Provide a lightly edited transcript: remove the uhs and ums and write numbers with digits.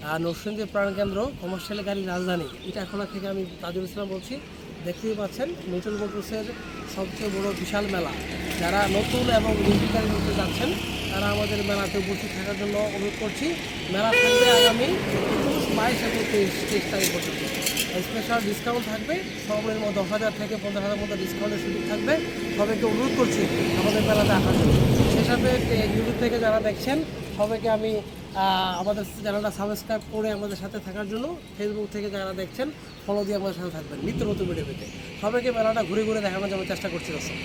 নরসিংদী প্রাণকেন্দ্র কমার্শিয়াল গাড়ির রাজধানী ইটাখোলা থেকে আমি তাজুল ইসলাম বলছি। দেখতেই পাচ্ছেন মিটল মোটরসের সবচেয়ে বড় বিশাল মেলা। যারা নতুন এবং নিজি গাড়ি নিতে যাচ্ছেন তারা আমাদের মেলাতে উপস্থিত থাকার জন্য অনুরোধ করছি। মেলা থাকবে আগামী 22 এবং 23 তারিখ পর্যন্ত। স্পেশাল ডিসকাউন্ট থাকবে, সর্বনিম্ন 10,000 থেকে 15,000 মতো ডিসকাউন্টের সুযোগ থাকবে। সবাইকে অনুরোধ করছি আমাদের মেলাতে আসার জন্য। সেই সাথে ইউটিউব থেকে যারা দেখছেন সবাইকে আমি আমাদের চ্যানেলটা সাবস্ক্রাইব করে আমাদের সাথে থাকার জন্য, ফেসবুক থেকে যারা দেখছেন ফলো দিয়ে আমাদের সাথে থাকবেন নিত্য নতুন ভিডিও পেতে। সবাইকে মেলাটা ঘুরে ঘুরে দেখানোর জন্য চেষ্টা করছি দর্শক।